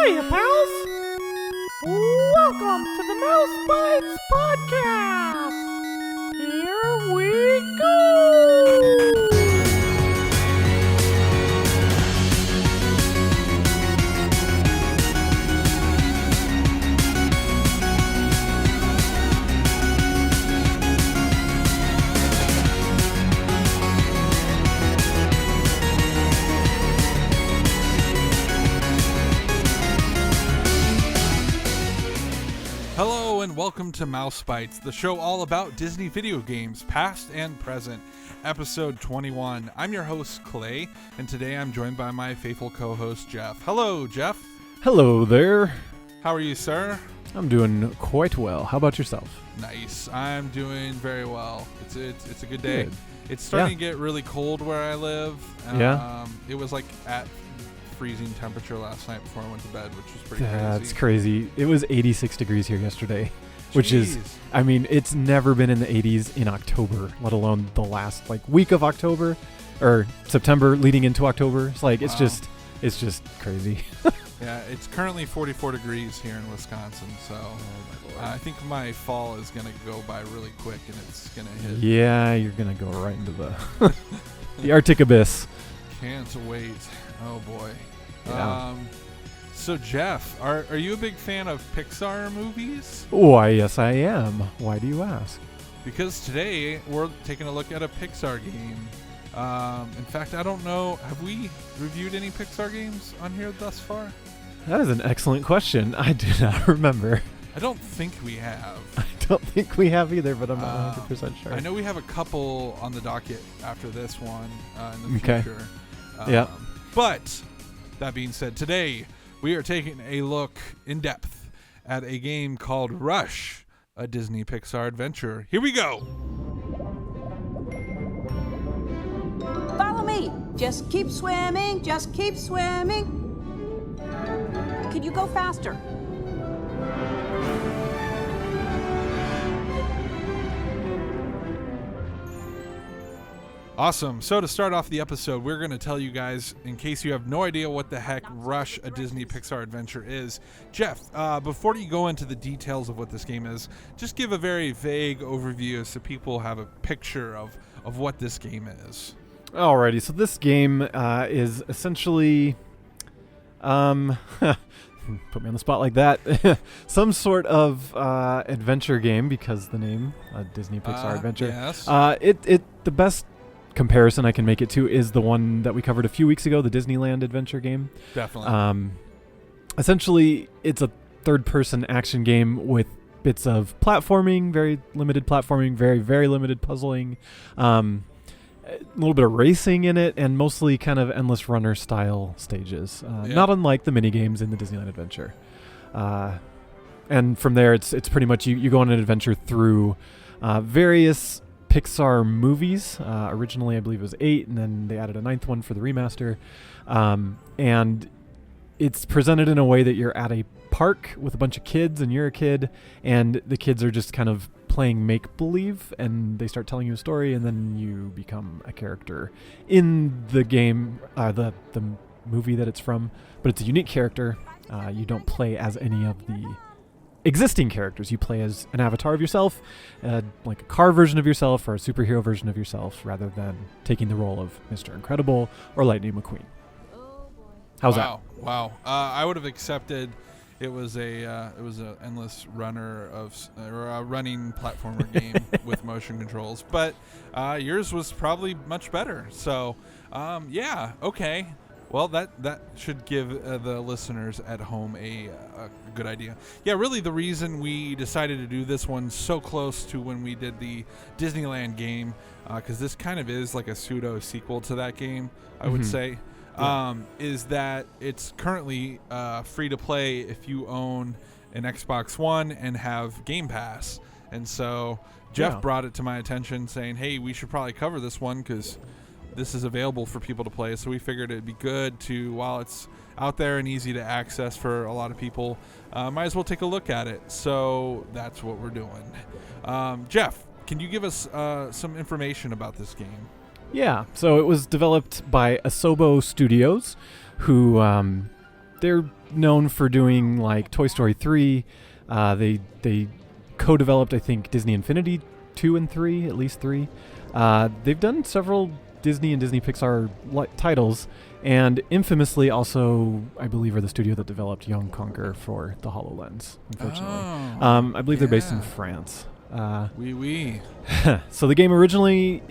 Hiya, pals! Welcome to the Mouse Bytes podcast! Here we go! Hello and welcome to Mouse Bytes, the show all about Disney video games, past and present, episode 21. I'm your host, Clay, and today I'm joined by my faithful co-host, Jeph. Hello, Jeph. Hello there. How are you, sir? I'm doing quite well. How about yourself? Nice. I'm doing very well. It's a good day. Good. It's starting to get really cold where I live. Yeah? It was like at freezing temperature last night before I went to bed, which was pretty crazy. That's crazy. It was 86 degrees here yesterday, which is, Jeez. I mean, it's never been in the 80s in October, let alone the last week of October or September leading into October. It's like, Wow. it's just crazy. Yeah, it's currently 44 degrees here in Wisconsin, so I think my fall is going to go by really quick and it's going to hit. Yeah, you're going to go right into the the Arctic abyss. Can't wait. Oh boy. Yeah. So Jeph, are you a big fan of Pixar movies? Why, yes, I am. Why do you ask? Because today we're taking a look at a Pixar game. In fact, I don't know, have we reviewed any Pixar games on here thus far? That is an excellent question. I do not remember. I don't think we have. I don't think we have either, but I'm not 100% sure. I know we have a couple on the docket after this one in the Okay. future. Yeah. But that being said, today we are taking a look in depth at a game called Rush, a Disney Pixar adventure. Here we go. Follow me. Just keep swimming. Just keep swimming. Can you go faster? Awesome. So to start off the episode, we're going to tell you guys, in case you have no idea what the heck Rush, a Disney Pixar adventure is. Jeph, before you go into the details of what this game is, just give a very vague overview so people have a picture of what this game is. Alrighty, so this game is essentially, put me on the spot like that, some sort of adventure game, because the name, Disney Pixar adventure. Yes. The best comparison I can make it to is the one that we covered a few weeks ago, the Disneyland adventure game. Definitely. Essentially, it's a third-person action game with bits of platforming, very limited platforming, very, very limited puzzling, a little bit of racing in it, and mostly kind of endless runner style stages, not unlike the mini games in the Disneyland Adventure. And from there, it's pretty much you go on an adventure through various Pixar movies. Originally, I believe it was 8, and then they added a 9th one for the remaster. And it's presented in a way that you're at a park with a bunch of kids, and you're a kid, and the kids are just kind of playing make-believe, and they start telling you a story, and then you become a character in the game, the movie that it's from. But it's a unique character. You don't play as any of the existing characters. You play as an avatar of yourself, like a car version of yourself or a superhero version of yourself, rather than taking the role of Mr. Incredible or Lightning McQueen. How's that? Wow. I would have accepted it was a endless runner or a running platformer game with motion controls, but yours was probably much better. So, yeah, okay. Well, that should give the listeners at home a good idea. Yeah, really the reason we decided to do this one so close to when we did the Disneyland game, because this kind of is like a pseudo sequel to that game, I would say, is that it's currently free to play if you own an Xbox One and have Game Pass. And so Jeph brought it to my attention saying, hey, we should probably cover this one because this is available for people to play, so we figured it'd be good to, while it's out there and easy to access for a lot of people, might as well take a look at it. So that's what we're doing. Jeph, can you give us some information about this game? Yeah, so it was developed by Asobo Studios, who they're known for doing like Toy Story 3. They co-developed, I think, Disney Infinity 2 and 3, at least 3. They've done several Disney and Disney Pixar titles, and infamously also, I believe, are the studio that developed Young Conquer for the HoloLens, unfortunately. I believe they're based in France. Oui. So the game originally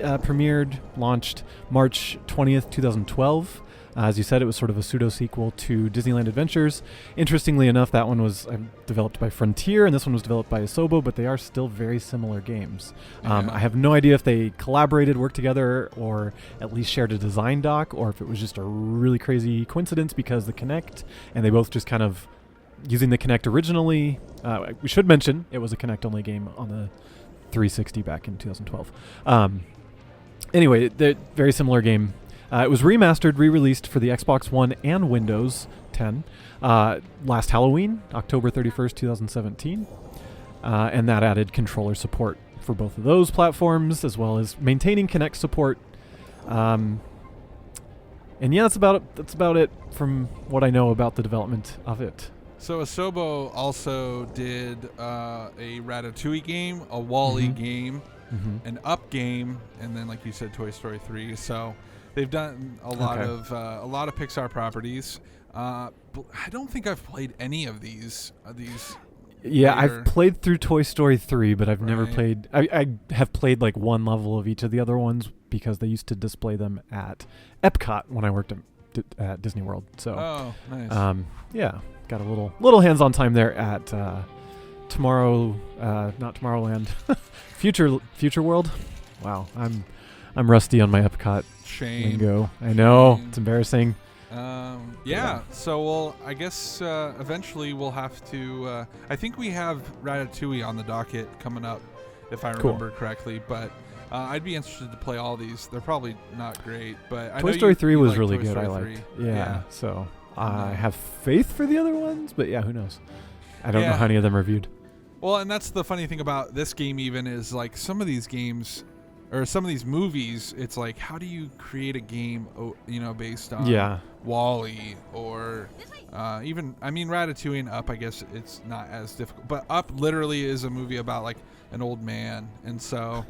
launched March 20th, 2012. As you said, it was sort of a pseudo-sequel to Disneyland Adventures. Interestingly enough, that one was developed by Frontier, and this one was developed by Asobo, but they are still very similar games. I have no idea if they collaborated, worked together, or at least shared a design doc, or if it was just a really crazy coincidence because the Kinect, and they both just kind of, using the Kinect originally, we should mention it was a Kinect-only game on the 360 back in 2012. Anyway, they're very similar game. It was remastered, re-released for the Xbox One and Windows 10 last Halloween, October 31st, 2017. And that added controller support for both of those platforms, as well as maintaining Kinect support. And yeah, that's about it from what I know about the development of it. So Asobo also did a Ratatouille game, a Wall-E game, an Up game, and then, like you said, Toy Story 3. So they've done a lot of Pixar properties. I don't think I've played any of these. Yeah, I've played through Toy Story 3, but I've never played. I have played like one level of each of the other ones because they used to display them at Epcot when I worked at Disney World. So, nice. Yeah, got a little hands-on time there at not Tomorrowland, Future World. Wow, I'm rusty on my Epcot lingo. I know, it's embarrassing. So I guess eventually we'll have to. I think we have Ratatouille on the docket coming up, if I remember correctly. But I'd be interested to play all these. They're probably not great, but Toy Story 3 was really good. Story I liked. 3. Yeah. So I have faith for the other ones, but yeah, who knows? I don't know how many of them are viewed. Well, and that's the funny thing about this game. Even is like some of these games. Or some of these movies, it's like, how do you create a game, based on Wall-E or even, Ratatouille and Up, I guess it's not as difficult. But Up literally is a movie about, like, an old man. And so,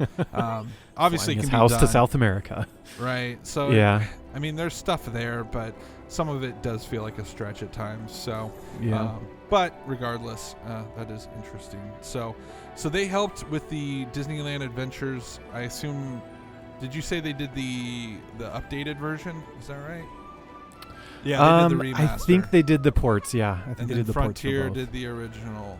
obviously it can be house done. To South America. Right. So, there's stuff there, but some of it does feel like a stretch at times. So, but regardless, that is interesting. So they helped with the Disneyland Adventures. I assume. Did you say they did the updated version? Is that right? Yeah, they did the remaster. I think they did the ports. Yeah, I think they did the ports. Frontier did the original.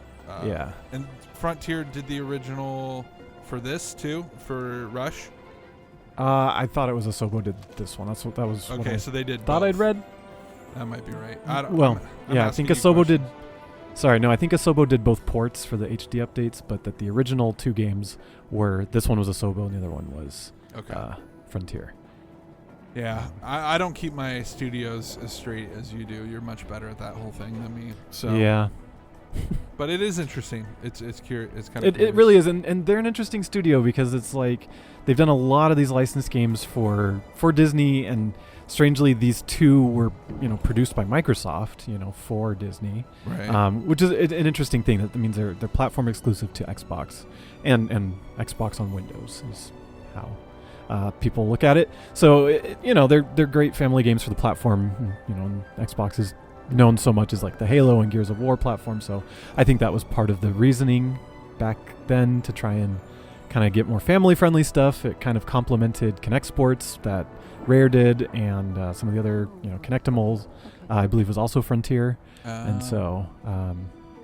And Frontier did the original for this too, for Rush. I thought it was Asobo did this one. That was. Okay, so they did. Thought both. I'd read. That might be right. I think Asobo did. Sorry, no, I think Asobo did both ports for the HD updates, but that the original two games were, this one was Asobo and the other one was Frontier. Yeah, I don't keep my studios as straight as you do. You're much better at that whole thing than me. So yeah. But it is interesting. It's curious. It's kind of. It really is, and they're an interesting studio because it's like they've done a lot of these licensed games for Disney, and strangely these two were produced by Microsoft for Disney, right? Which is an interesting thing. That means they're platform exclusive to Xbox, and Xbox on Windows is how people look at it. So they're great family games for the platform. And Xbox is known so much as like the Halo and Gears of War platform. So I think that was part of the reasoning back then to try and kind of get more family-friendly stuff. It kind of complemented Kinect Sports that Rare did, and some of the other Kinectimals, I believe, was also Frontier. And so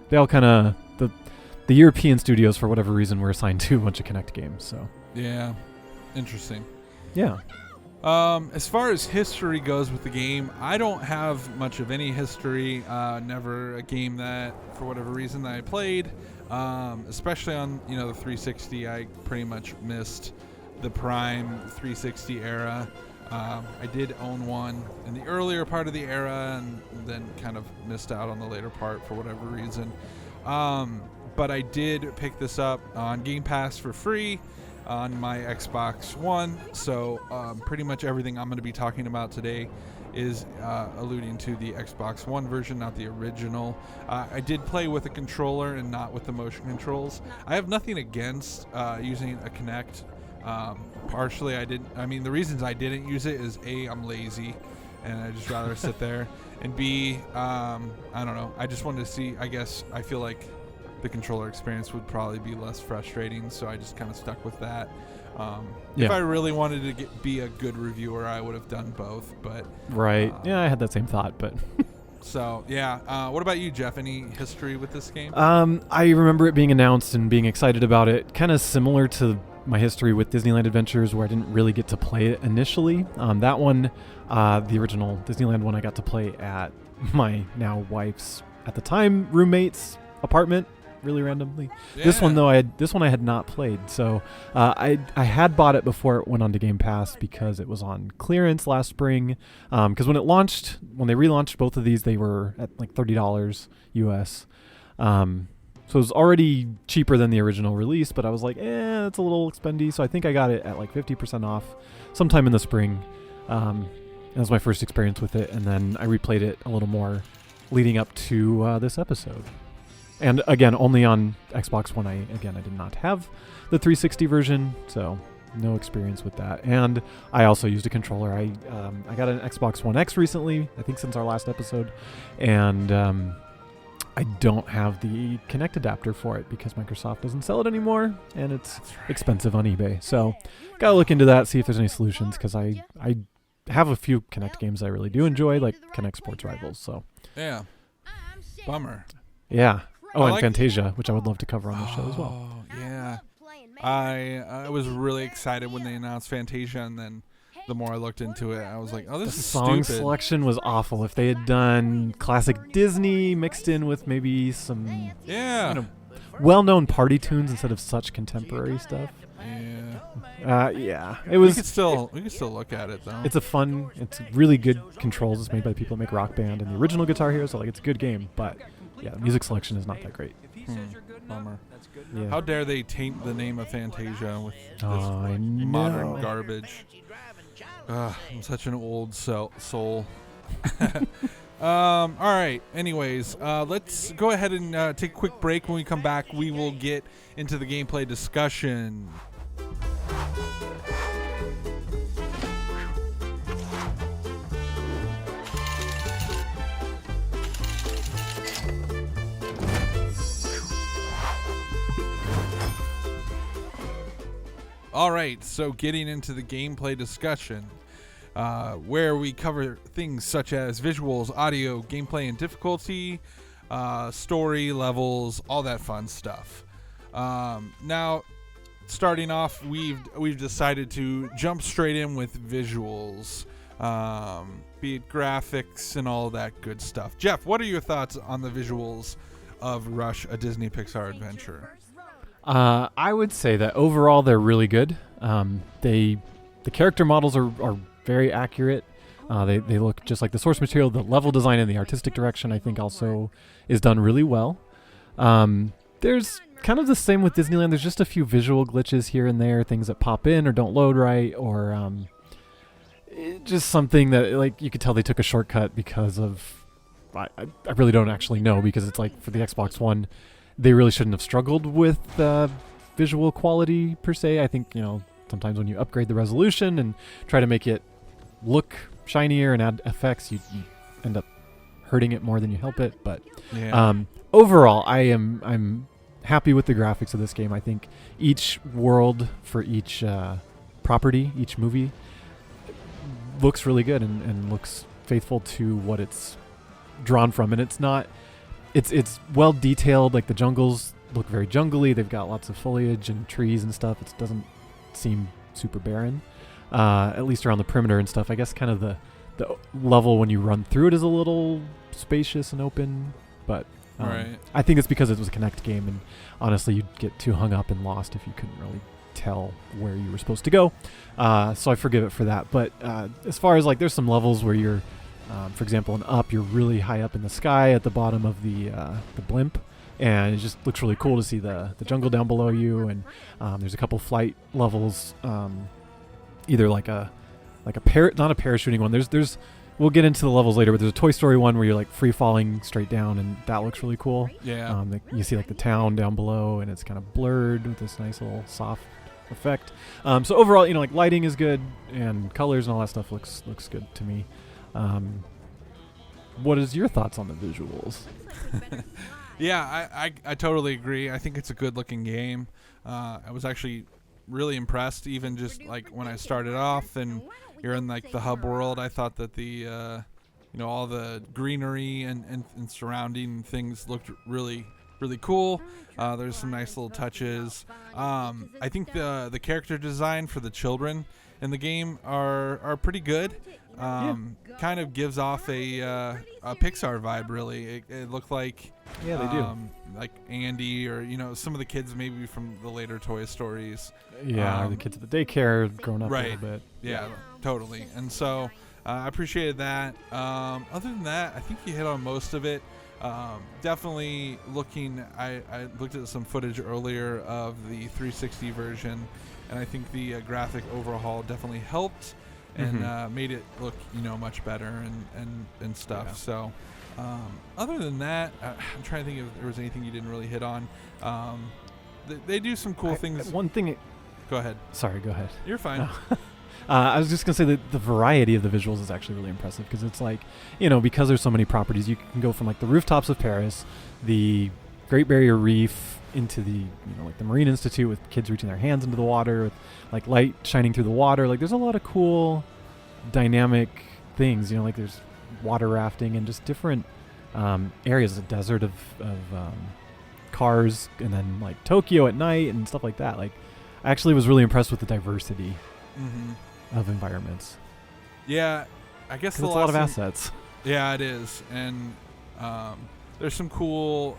they all kind of the European studios, for whatever reason, were assigned to a bunch of Kinect games. So yeah, interesting. Yeah. As far as history goes with the game, I don't have much of any history. Never a game that, for whatever reason, that I played. Especially on the 360, I pretty much missed the prime 360 era. I did own one in the earlier part of the era, and then kind of missed out on the later part for whatever reason. But I did pick this up on Game Pass for free on my Xbox One. So pretty much everything I'm going to be talking about today is alluding to the Xbox One version, not the original. I did play with a controller and not with the motion controls. I have nothing against using a Kinect. Partially, the reasons I didn't use it is A, I'm lazy, and I just rather sit there, and B, I don't know. I just wanted to see. I guess I feel like the controller experience would probably be less frustrating, so I just kind of stuck with that. If I really wanted to be a good reviewer, I would have done both. But right, I had that same thought, but. So yeah, what about you, Jeph? Any history with this game? I remember it being announced and being excited about it. Kind of similar to my history with Disneyland Adventures, where I didn't really get to play it initially. That one, the original Disneyland one, I got to play at my now wife's, at the time, roommate's apartment. Really randomly. Yeah. This one I had not played. So I had bought it before it went on to Game Pass because it was on clearance last spring. Because when they relaunched both of these, they were at like $30 US. So it was already cheaper than the original release, but I was like, that's a little expendy. So I think I got it at like 50% off sometime in the spring. That was my first experience with it, and then I replayed it a little more leading up to this episode. And again, only on Xbox One. I did not have the 360 version, so no experience with that. And I also used a controller. I got an Xbox One X recently, I think since our last episode, and I don't have the Kinect adapter for it because Microsoft doesn't sell it anymore, and it's expensive on eBay. So gotta look into that, see if there's any solutions, because I have a few Kinect games I really do enjoy, like Kinect Sports Rivals. So yeah, bummer. Yeah. Oh, and Fantasia, which I would love to cover on the show as well. Oh, yeah. I was really excited when they announced Fantasia, and then the more I looked into it, I was like, oh, this is stupid. The song selection was awful. If they had done classic Disney mixed in with maybe some well-known party tunes instead of such contemporary stuff. Yeah. It was. We could still look at it though. It's really good controls. It's made by the people that make Rock Band and the original Guitar Hero, so it's a good game, but the music selection is not that great. Bummer. Yeah. How dare they taint the name of Fantasia with this modern garbage? I'm such an old soul. All right. Anyways, let's go ahead and take a quick break. When we come back, we will get into the gameplay discussion. All right, so getting into the gameplay discussion, where we cover things such as visuals, audio, gameplay and difficulty, story, levels, all that fun stuff. Now, starting off, we've decided to jump straight in with visuals, be it graphics and all that good stuff. Jeph, what are your thoughts on the visuals of Rush, a Disney Pixar adventure? I would say that overall they're really good. The character models are very accurate. They look just like the source material. The level design and the artistic direction, I think, also is done really well. There's kind of the same with Disneyland. There's just a few visual glitches here and there, things that pop in or don't load right, or just something that you could tell they took a shortcut because of. I really don't actually know, because it's like for the Xbox One, they really shouldn't have struggled with visual quality per se. I think, sometimes when you upgrade the resolution and try to make it look shinier and add effects, you end up hurting it more than you help it. But overall, I'm happy with the graphics of this game. I think each world for each property, each movie, looks really good and looks faithful to what it's drawn from. And it's well detailed. Like the jungles look very jungly. They've got lots of foliage and trees and stuff. It doesn't seem super barren, at least around the perimeter and stuff. I guess kind of the level when you run through it is a little spacious and open, but right. I think it's because it was a Kinect game, and honestly you'd get too hung up and lost if you couldn't really tell where you were supposed to go, so I forgive it for that. But as far as there's some levels where you're for example, in Up, you're really high up in the sky at the bottom of the blimp, and it just looks really cool to see the jungle down below you. And there's a couple flight levels, either not a parachuting one. There's we'll get into the levels later, but there's a Toy Story one where you're like free falling straight down, and that looks really cool. Yeah. You see like the town down below, and it's kind of blurred with this nice little soft effect. So overall, like lighting is good, and colors and all that stuff looks good to me. What is your thoughts on the visuals? Yeah, I totally agree. I think it's a good looking game. I was actually really impressed, even just like when I started off and you're in like the hub world. I thought that the all the greenery and surrounding things looked really cool. There's some nice little touches. I think the character design for the children in the game are pretty good. Kind of gives off a Pixar vibe, really. It looked like they do. Like Andy or some of the kids maybe from the later Toy Stories. Yeah, or the kids at the daycare growing up a little bit. Yeah, totally. And so I appreciated that. Other than that, I think you hit on most of it. Definitely looking. I looked at some footage earlier of the 360 version, and I think the graphic overhaul definitely helped and made it look much better and stuff. Yeah. So other than that, I'm trying to think if there was anything you didn't really hit on. They do some cool things. One thing. Go ahead. Sorry, go ahead. You're fine. I was just going to say that the variety of the visuals is actually really impressive, because it's like, because there's so many properties, you can go from like the rooftops of Paris, the Great Barrier Reef, into the, like the Marine Institute with kids reaching their hands into the water, with like light shining through the water. Like there's a lot of cool dynamic things, like there's water rafting and just different areas, a desert of cars, and then like Tokyo at night and stuff like that. Like I actually was really impressed with the diversity of environments. Yeah, I guess it's a lot of assets. Yeah, it is, and there's some cool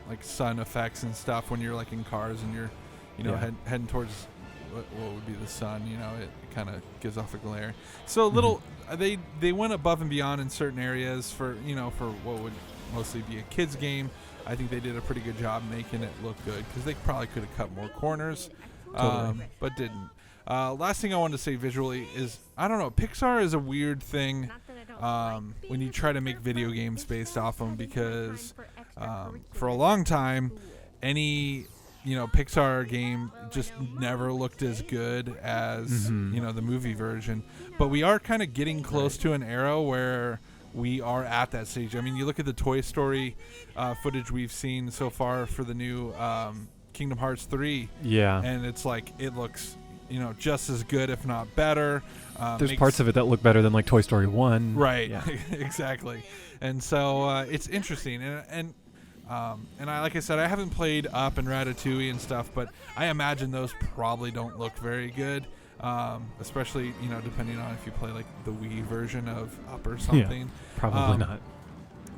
like sun effects and stuff when you're like in cars and you're heading towards what would be the sun. It kind of gives off a glare. So a little they went above and beyond in certain areas for for what would mostly be a kids game. I think they did a pretty good job making it look good, because they probably could have cut more corners, but didn't. Last thing I wanted to say visually is, I don't know, Pixar is a weird thing when you try to make video games based off them, because for a long time, any Pixar game just never looked as good as the movie version. But we are kind of getting close to an era where we are at that stage. I mean, you look at the Toy Story footage we've seen so far for the new Kingdom Hearts 3. Yeah. And it's like, it looks just as good, if not better. There's parts of it that look better than like Toy Story 1. Right. Yeah. Exactly. And so it's interesting. And I, like I said, I haven't played Up and Ratatouille and stuff, but I imagine those probably don't look very good. Especially, depending on if you play like the Wii version of Up or something. Yeah, probably not.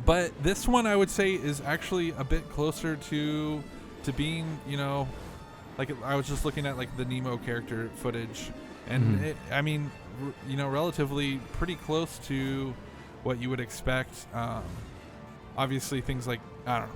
But this one, I would say, is actually a bit closer to being, like I was just looking at like the Nemo character footage, and it, I mean, relatively pretty close to what you would expect. Obviously, things like, I don't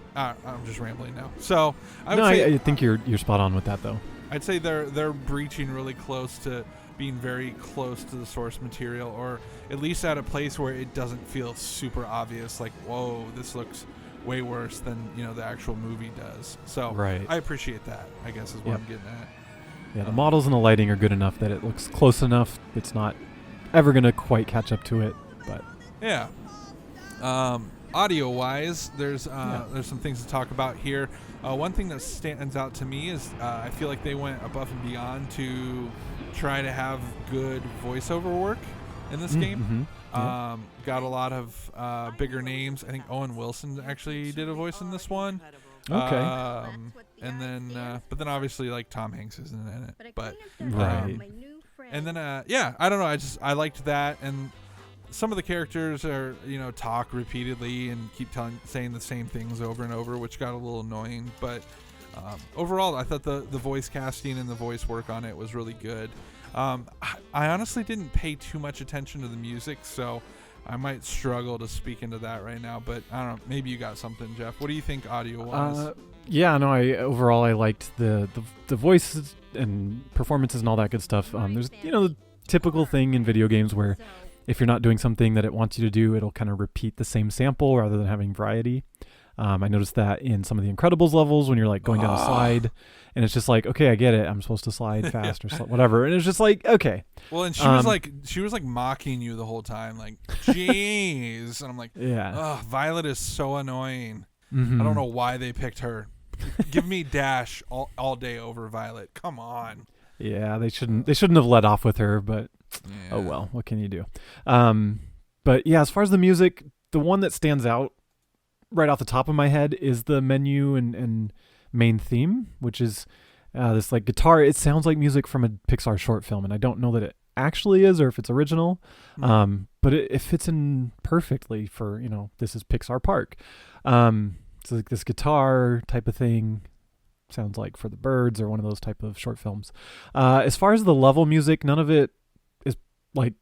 know. I'm just rambling now. So I think you're spot on with that, though. I'd say they're breaching really close to being very close to the source material, or at least at a place where it doesn't feel super obvious, like, whoa, this looks way worse than the actual movie does. So I appreciate that, I guess, is what I'm getting at. Yeah, the models and the lighting are good enough that it looks close enough. It's not ever going to quite catch up to it, but yeah. Audio wise, there's some things to talk about here. One thing that stands out to me is I feel like they went above and beyond to try to have good voiceover work in this game. Got a lot of bigger names. I think Owen Wilson actually did a voice in this one. Okay. And then, but then obviously like Tom Hanks isn't in it. But and then I don't know. I liked that, and some of the characters are talk repeatedly and keep saying the same things over and over, which got a little annoying. But overall, I thought the voice casting and the voice work on it was really good. I honestly didn't pay too much attention to the music, so I might struggle to speak into that right now. But I don't know. Maybe you got something, Jeff. What do you think audio-wise? Overall I liked the voices and performances and all that good stuff. There's the typical thing in video games where if you're not doing something that it wants you to do, it'll kind of repeat the same sample rather than having variety. I noticed that in some of the Incredibles levels when you're like going down a slide, and it's just like, okay, I get it. I'm supposed to slide fast or whatever, and it's just like, okay. Well, and she was like mocking you the whole time, like, jeez, and I'm like, yeah, Violet is so annoying. Mm-hmm. I don't know why they picked her. Give me Dash all day over Violet. Come on. Yeah, they shouldn't have let off with her, but oh well, what can you do? But yeah, as far as the music, the one that stands out right off the top of my head is the menu and main theme, which is this like guitar. It sounds like music from a Pixar short film, and I don't know that it actually is or if it's original, but it fits in perfectly for, this is Pixar Park. So like this guitar type of thing sounds like for the Birds or one of those type of short films. As far as the level music, none of it is like,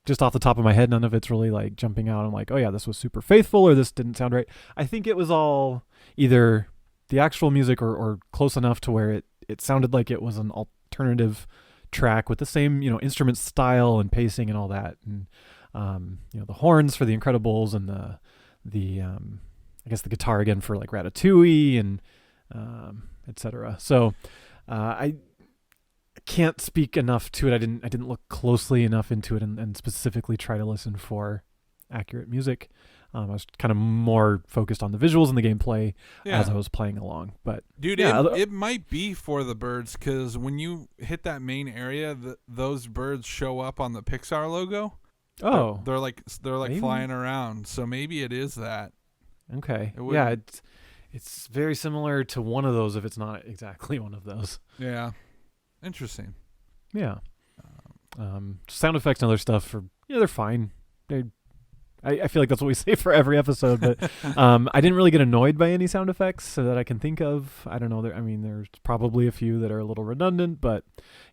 just off the top of my head, none of it's really like jumping out. I'm like, oh yeah, this was super faithful or this didn't sound right. I think it was all either the actual music or close enough to where it sounded like it was an alternative track with the same, instrument style and pacing and all that. And, the horns for the Incredibles and the I guess the guitar again for like Ratatouille and, etc. So, I can't speak enough to it. I didn't look closely enough into it and specifically try to listen for accurate music. I was kind of more focused on the visuals and the gameplay as I was playing along. But dude, it might be for the birds, because when you hit that main area, those birds show up on the Pixar logo. Oh, they're like maybe flying around. So maybe it is that. Okay. Yeah, it's very similar to one of those if it's not exactly one of those. Yeah. Interesting. Yeah. Sound effects and other stuff they're fine. I feel like that's what we say for every episode, but I didn't really get annoyed by any sound effects so that I can think of. I don't know. There's probably a few that are a little redundant, but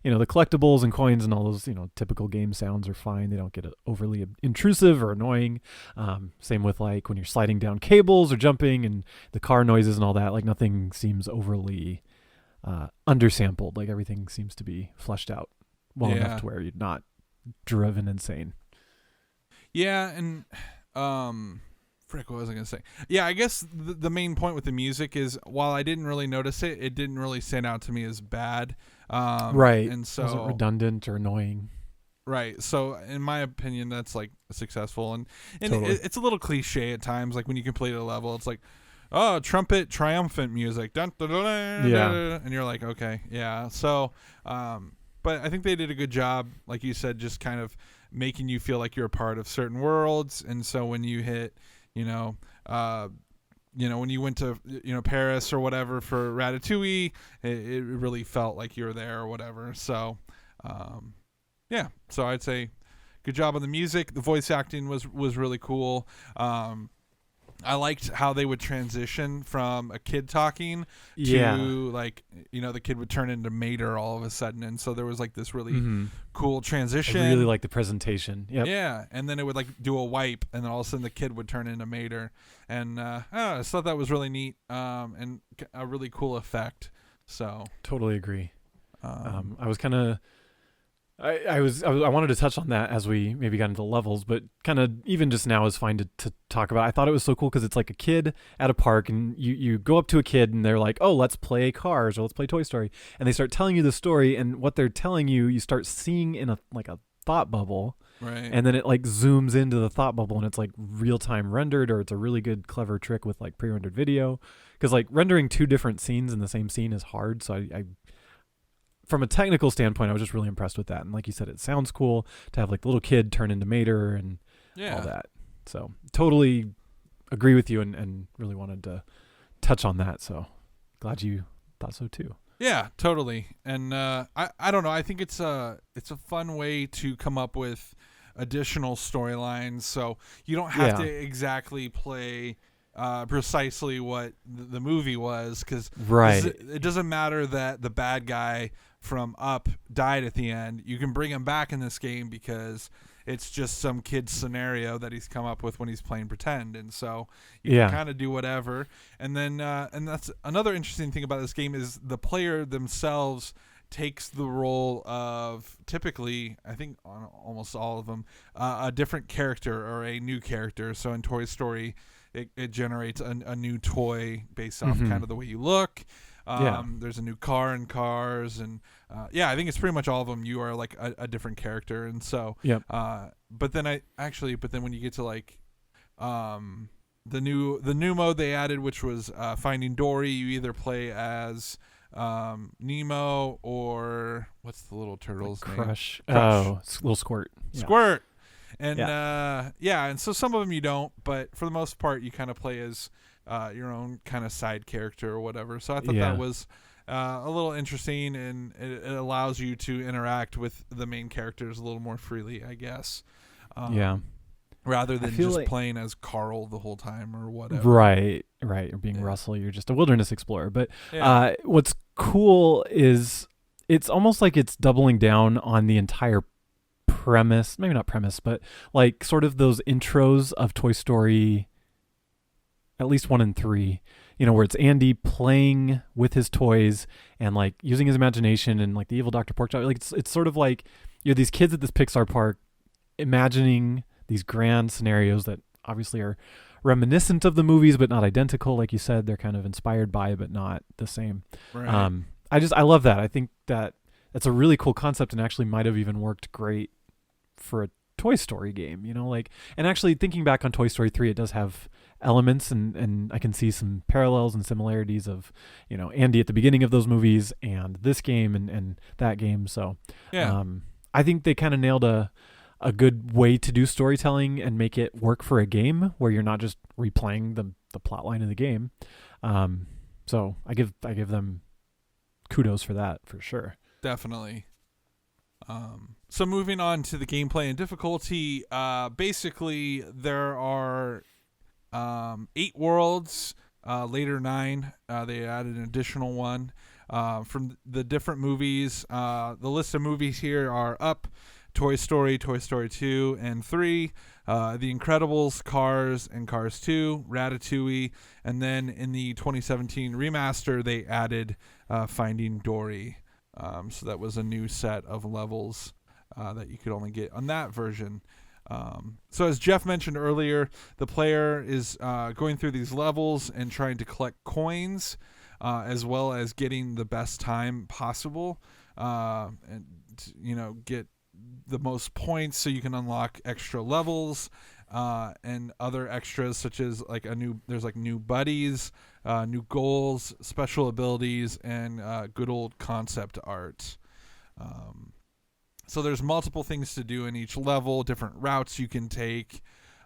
the collectibles and coins and all those typical game sounds are fine. They don't get overly intrusive or annoying. Same with like when you're sliding down cables or jumping and the car noises and all that. Like nothing seems overly undersampled. Like everything seems to be fleshed out well enough to where you're not driven insane. Yeah, and what was I gonna say? Yeah, I guess the main point with the music is while I didn't really notice it didn't really stand out to me as bad. Right, and so it wasn't redundant or annoying. Right, so in my opinion, that's like successful, and totally. It's a little cliche at times. Like when you complete a level, it's like, oh, trumpet triumphant music, dun, dun, dun, dun, yeah, and you're like, okay, yeah. So, but I think they did a good job, like you said, just kind of making you feel like you're a part of certain worlds. And so when you hit, when you went to, Paris or whatever for Ratatouille, it really felt like you were there or whatever. So, so I'd say good job on the music. The voice acting was really cool. I liked how they would transition from a kid talking to like, the kid would turn into Mater all of a sudden. And so there was like this really cool transition. I really like the presentation. Yep. Yeah. And then it would like do a wipe and then all of a sudden the kid would turn into Mater. And I just thought that was really neat and a really cool effect. So totally agree. I was kind of... I wanted to touch on that as we maybe got into levels, but kind of even just now is fine to talk about. I thought it was so cool because it's like a kid at a park and you go up to a kid and they're like, oh, let's play Cars or let's play Toy Story. And they start telling you the story, and what they're telling you start seeing in a thought bubble. Right. And then it like zooms into the thought bubble and it's like real time rendered, or it's a really good, clever trick with like pre-rendered video. Because like rendering two different scenes in the same scene is hard. So I from a technical standpoint, I was just really impressed with that. And like you said, it sounds cool to have like the little kid turn into Mater and all that. So totally agree with you and really wanted to touch on that. So glad you thought so too. Yeah, totally. And I don't know. I think it's a fun way to come up with additional storylines. So you don't have to exactly play precisely what the movie was, because it doesn't matter that the bad guy from Up died at the end. You can bring him back in this game because it's just some kid's scenario that he's come up with when he's playing pretend, and so you can kind of do whatever. And then and that's another interesting thing about this game is the player themselves takes the role of typically, I think on almost all of them, a different character or a new character. So in Toy Story, it generates a new toy based off kind of the way you look. There's a new car in Cars, and I think it's pretty much all of them. You are like a different character, and so but then when you get to like the new mode they added, which was Finding Dory, you either play as Nemo or what's the little turtle's name? Crush. Oh, little Squirt. Squirt. And and so some of them you don't, but for the most part you kind of play as your own kind of side character or whatever. So I thought that was a little interesting, and it allows you to interact with the main characters a little more freely, I guess. Rather than just like playing as Carl the whole time or whatever. Right. Or being Russell, you're just a wilderness explorer. But what's cool is it's almost like it's doubling down on the entire premise, maybe not premise, but like sort of those intros of Toy Story, at least 1 and 3, where it's Andy playing with his toys and like using his imagination, and like the evil Dr. Porkchop. Like it's sort of like you're these kids at this Pixar park imagining these grand scenarios that obviously are reminiscent of the movies, but not identical. Like you said, they're kind of inspired by, but not the same. Right. I love that. I think that that's a really cool concept, and actually might have even worked great for a Toy Story game, and actually thinking back on Toy Story 3, it does have elements, and I can see some parallels and similarities of, Andy at the beginning of those movies and this game and that game. So I think they kind of nailed a good way to do storytelling and make it work for a game where you're not just replaying the plot line of the game. So I give them kudos for that, for sure. Definitely. So moving on to the gameplay and difficulty, basically there are 8 worlds, later 9. They added an additional one from the different movies. The list of movies here are Up, Toy Story, Toy Story 2 and 3, The Incredibles, Cars, and Cars 2, Ratatouille, and then in the 2017 remaster, they added Finding Dory. So that was a new set of levels that you could only get on that version. So as Jeph mentioned earlier, the player is going through these levels and trying to collect coins, as well as getting the best time possible, and get the most points so you can unlock extra levels and other extras, such as like there's new buddies, new goals, special abilities, and good old concept art. So there's multiple things to do in each level, different routes you can take.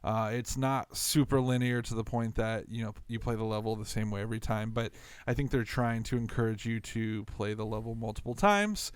It's not super linear to the point that you play the level the same way every time, but I think they're trying to encourage you to play the level multiple times.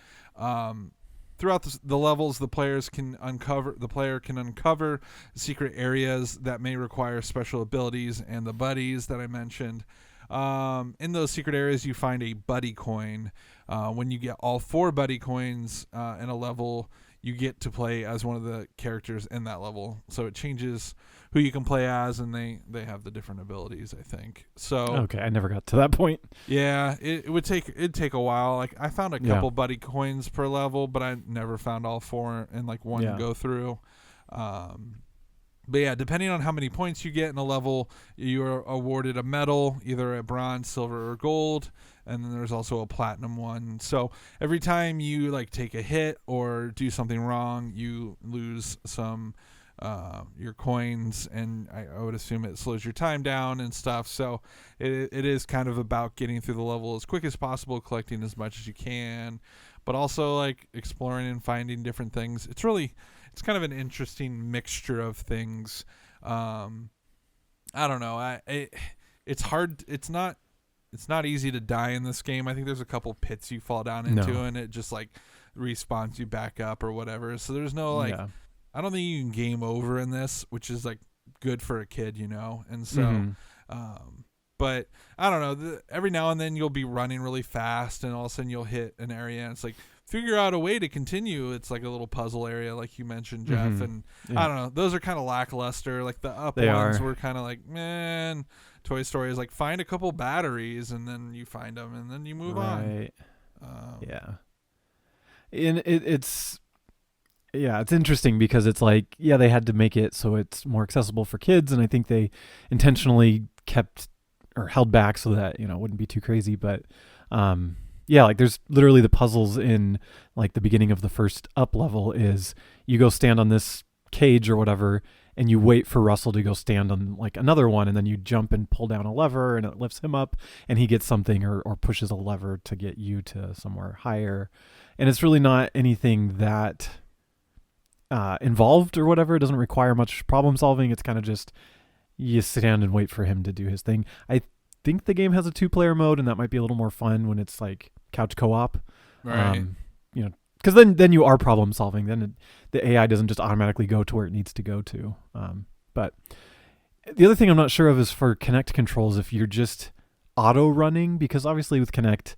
Throughout the levels, the player can uncover secret areas that may require special abilities and the buddies that I mentioned. In those secret areas, you find a buddy coin. When you get all 4 buddy coins in a level, you get to play as one of the characters in that level. So it changes who you can play as, and they have the different abilities, I think. So okay, I never got to that point. Yeah, it'd take a while. Like I found a couple buddy coins per level, but I never found all 4 in like one go through. But yeah, depending on how many points you get in a level, you're awarded a medal, either a bronze, silver, or gold, and then there's also a platinum one. So every time you like take a hit or do something wrong, you lose some your coins, and I would assume it slows your time down and stuff. So it is kind of about getting through the level as quick as possible, collecting as much as you can, but also like exploring and finding different things. It's kind of an interesting mixture of things. I don't know. It's hard. It's not easy to die in this game. I think there's a couple pits you fall down into, and it just like respawns you back up or whatever. So there's no I don't think you can game over in this, which is like good for a kid, And so, but I don't know. Every now and then you'll be running really fast, and all of a sudden you'll hit an area, and it's like, figure out a way to continue. It's like a little puzzle area, like you mentioned, Jeph, and I don't know. Those are kind of lackluster. Like the Up ones were kind of like, man. Toy Story is like, find a couple batteries, and then you find them, and then you move on. Yeah. it's it's interesting because it's like, they had to make it so it's more accessible for kids, and I think they intentionally kept or held back so that it wouldn't be too crazy. But like there's literally the puzzles in like the beginning of the first up level is you go stand on this cage or whatever, and you wait for Russell to go stand on like another one, and then you jump and pull down a lever and it lifts him up and he gets something, or pushes a lever to get you to somewhere higher. And it's really not anything that involved or whatever. It doesn't require much problem solving. It's kind of just you stand and wait for him to do his thing. I think the game has a 2-player mode, and that might be a little more fun when it's like couch co-op. Right. Because then you are problem solving. Then the AI doesn't just automatically go to where it needs to go to. But the other thing I'm not sure of is for Kinect controls, if you're just auto running, because obviously with Kinect,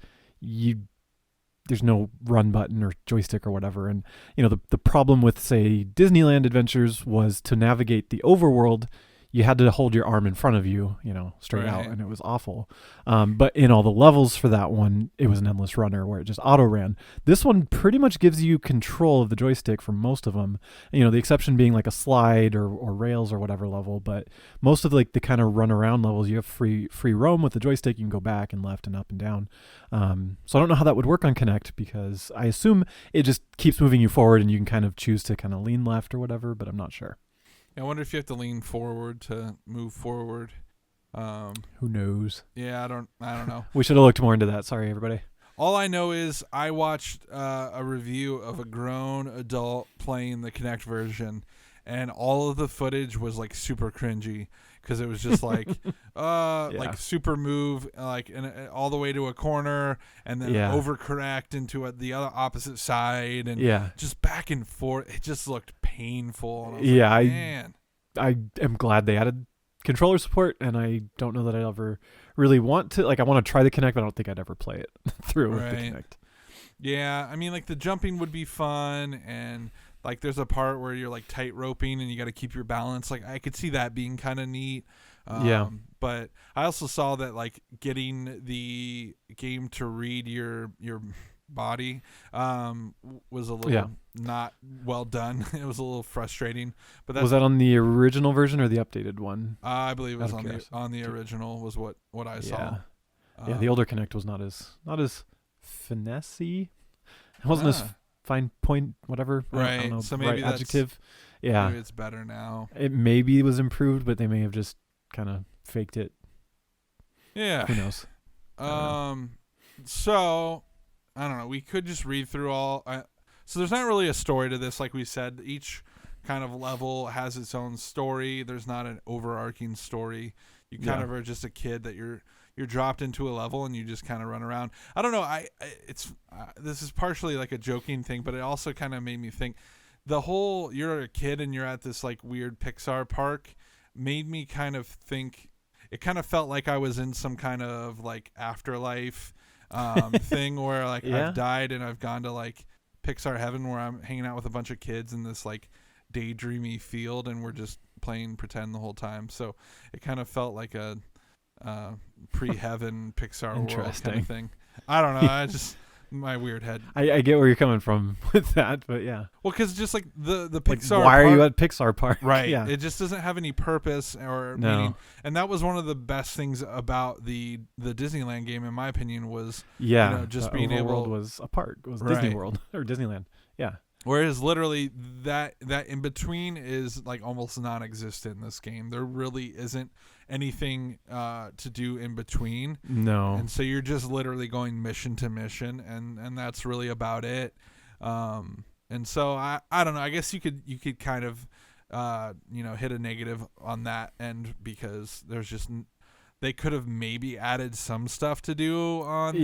there's no run button or joystick or whatever. And the problem with, say, Disneyland Adventures was to navigate the overworld, you had to hold your arm in front of you, straight out, and it was awful. But in all the levels for that one, it was an endless runner where it just auto ran. This one pretty much gives you control of the joystick for most of them. The exception being like a slide or rails or whatever level. But most of like the kind of run around levels, you have free roam with the joystick. You can go back and left and up and down. So I don't know how that would work on Kinect, because I assume it just keeps moving you forward and you can kind of choose to kind of lean left or whatever, but I'm not sure. I wonder if you have to lean forward to move forward. Who knows? Yeah, I don't know. We should have looked more into that. Sorry, everybody. All I know is I watched a review of a grown adult playing the Kinect version, and all of the footage was like super cringy, because it was just like like super move, like all the way to a corner, and then overcorrect into the other opposite side, and just back and forth. It just looked painful. And I was like, man, I am glad they added controller support, and I don't know that I ever really want to. Like, I want to try the Kinect, but I don't think I'd ever play it through with the Kinect. Yeah, I mean, like the jumping would be fun, and like there's a part where you're like tight roping and you got to keep your balance. Like I could see that being kind of neat. But I also saw that like getting the game to read your body was a little not well done. It was a little frustrating. But was that on the original version or the updated one? I believe it was on the original was what I saw. The older Kinect was not as finessey. It wasn't as fine point, whatever. Right. I don't know, so maybe right adjective. Yeah. Maybe it's better now. It maybe was improved, but they may have just kind of faked it. Yeah. Who knows? So I don't know. We could just read through all. So there's not really a story to this, like we said. Each kind of level has its own story. There's not an overarching story. You kind of are just a kid that you're dropped into a level and you just kind of run around. I don't know. This is partially like a joking thing, but it also kind of made me think the whole you're a kid and you're at this like weird Pixar park made me kind of think. It kind of felt like I was in some kind of like afterlife thing where like I've died and I've gone to like Pixar heaven where I'm hanging out with a bunch of kids in this like daydreamy field and we're just playing pretend the whole time. So it kind of felt like a pre-heaven Pixar world kind of thing. I don't know. I just my weird head. I get where you're coming from with that, but yeah. Well, because just like the Pixar. Like, why are you at Pixar Park? Right. Yeah. It just doesn't have any purpose or meaning. And that was one of the best things about the Disneyland game, in my opinion, was just being able. Was a park. It was Disney World or Disneyland. Yeah. Whereas literally that in between is like almost non-existent in this game. There really isn't anything to do in between. No. And so you're just literally going mission to mission, and that's really about it. And so I don't know. I guess you could kind of hit a negative on that end because there's just they could have maybe added some stuff to do on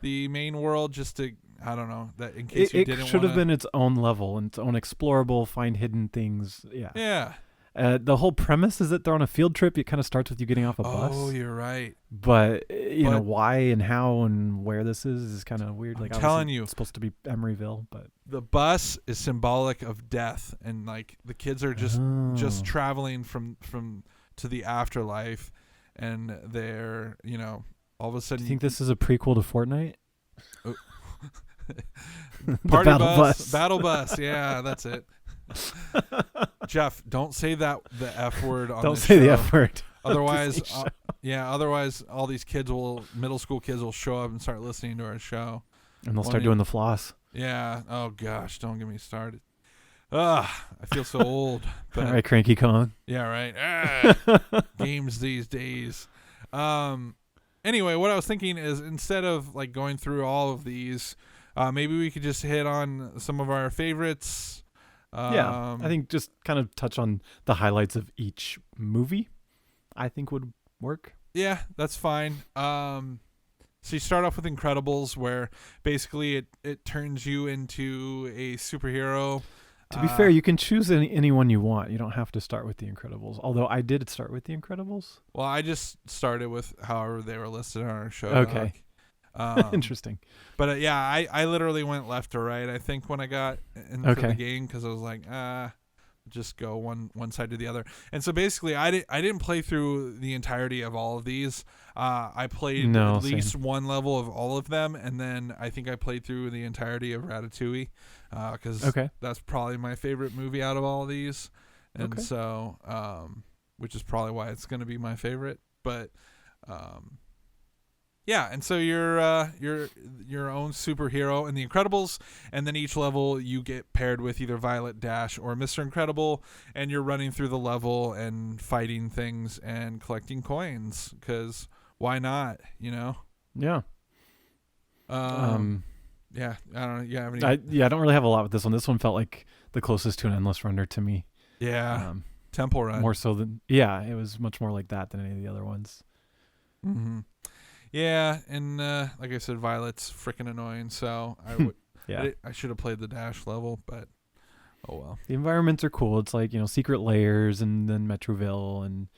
the main world just to. I don't know that in case you didn't. It should have been its own level and its own explorable, find hidden things. Yeah. Yeah. The whole premise is that they're on a field trip. It kind of starts with you getting off a bus. Oh, you're right. But you know why and how and where this is kind of weird. Like I'm telling you, it's supposed to be Emeryville, but the bus is symbolic of death, and like the kids are just traveling from to the afterlife, and they're all of a sudden. Do you think this is a prequel to Fortnite? Party battle bus. Battle bus. Yeah, that's it. Jeph, don't say the F word on Don't this say the show. F word. Otherwise, otherwise all these middle school kids will show up and start listening to our show. And they'll start doing the floss. Yeah. Oh gosh, don't get me started. I feel so old. But All right, Cranky Kong. yeah, right. Games these days. Anyway, what I was thinking is instead of like going through all of these, maybe we could just hit on some of our favorites. I think just kind of touch on the highlights of each movie, I think would work. Yeah, that's fine. So you start off with Incredibles, where basically it turns you into a superhero. To be fair, you can choose anyone you want. You don't have to start with The Incredibles. Although I did start with The Incredibles. Well, I just started with however they were listed on our show. Okay. Interesting. But yeah, I literally went left to right, I think, when I got into the game, because I was like, just go one side to the other. And so basically, I didn't play through the entirety of all of these. I played at least one level of all of them, and then I think I played through the entirety of Ratatouille, because that's probably my favorite movie out of all of these. And so, which is probably why it's going to be my favorite. But yeah, and so you're your own superhero in The Incredibles, and then each level you get paired with either Violet, Dash, or Mr. Incredible, and you're running through the level and fighting things and collecting coins, because why not, you know? Yeah. Yeah, I don't know. You have any? I don't really have a lot with this one. This one felt like the closest to an endless runner to me. Yeah. Temple Run. More so than it was much more like that than any of the other ones. Mm-hmm. Yeah, and like I said, Violet's freaking annoying, so I would I should have played the Dash level, but oh well. The environments are cool. It's like, secret layers and then Metroville and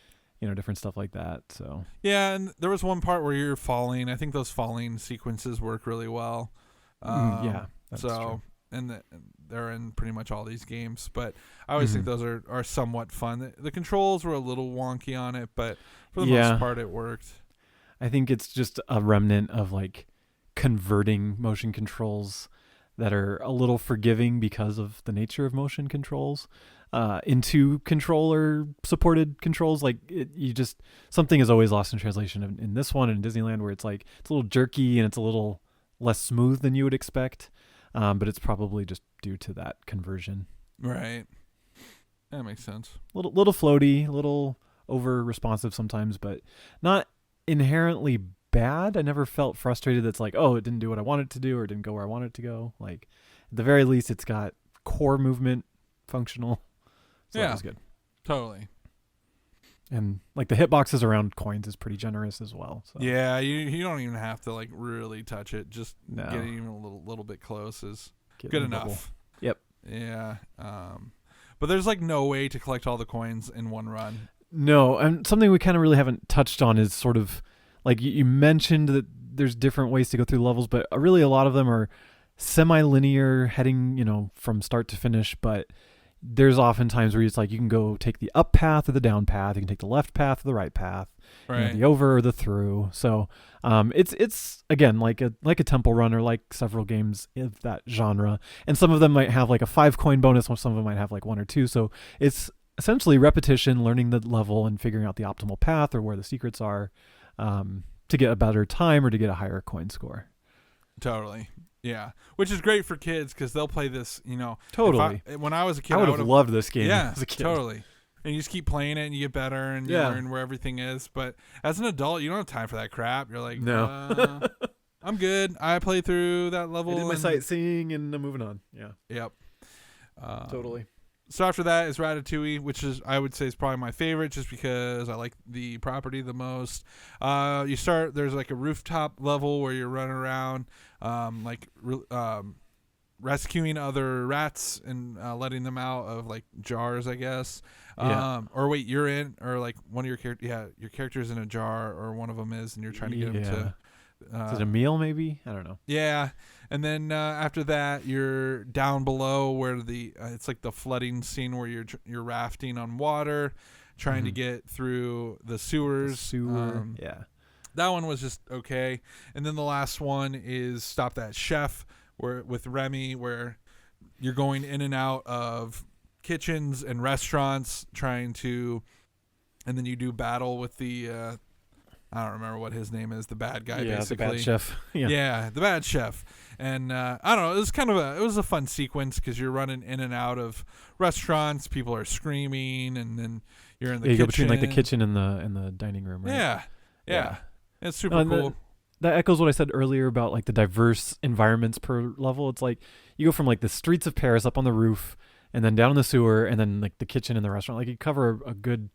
different stuff like that. So yeah, and there was one part where you're falling. I think those falling sequences work really well. Yeah, that's true. And they're in pretty much all these games, but I always think those are somewhat fun. The controls were a little wonky on it, but for the most part it worked. I think it's just a remnant of like converting motion controls that are a little forgiving because of the nature of motion controls into controller supported controls. Like something is always lost in translation in this one in Disneyland, where it's like it's a little jerky and it's a little less smooth than you would expect. But it's probably just due to that conversion. Right. That makes sense. Little floaty, a little over responsive sometimes, but not inherently bad. I never felt frustrated that's like, oh, it didn't do what I wanted it to do or it didn't go where I wanted it to go. Like, at the very least, it's got core movement functional. So that was good. Totally. And like the hitboxes around coins is pretty generous as well. So. Yeah, you don't even have to like really touch it. Just getting even a little bit close is good enough. Yep. Yeah. But there's like no way to collect all the coins in one run. No, and something we kind of really haven't touched on is sort of like you mentioned that there's different ways to go through levels, but really a lot of them are semi-linear, heading from start to finish. But there's often times where it's like you can go take the up path or the down path, you can take the left path or the right path, right? The over or the through. So it's again like a temple run, or like several games of that genre, and some of them might have like a 5 coin bonus, or some of them might have like 1 or 2. So it's essentially repetition, learning the level and figuring out the optimal path or where the secrets are to get a better time or to get a higher coin score. Totally. Yeah. Which is great for kids because they'll play this, Totally. When I was a kid, I would have loved this game as a kid. Totally. And you just keep playing it and you get better and you learn where everything is. But as an adult, you don't have time for that crap. You're like, no. I'm good. I played through that level. I did my sightseeing and I'm moving on. Yeah. Yep. Totally. So after that is Ratatouille, which I would say is probably my favorite just because I like the property the most. There's like a rooftop level where you're running around, rescuing other rats and letting them out of like jars, I guess. Or wait, you're in, or like one of your characters, your character's in a jar, or one of them is, and you're trying to get them to. Is it a meal maybe? I don't know. Yeah. And then after that, you're down below where it's like the flooding scene where you're rafting on water, trying to get through the sewers. Yeah. That one was just okay. And then the last one is Stop That Chef, where with Remy, where you're going in and out of kitchens and restaurants trying to, and then you do battle with the I don't remember what his name is, the bad guy, basically. The bad chef. Yeah, the bad chef. And I don't know, it was a fun sequence because you're running in and out of restaurants, people are screaming, and then you're in the kitchen. You go between like the kitchen and the dining room, right? Yeah. It's super cool. That echoes what I said earlier about like the diverse environments per level. It's like you go from like the streets of Paris up on the roof, and then down in the sewer, and then like the kitchen and the restaurant. Like you cover a good,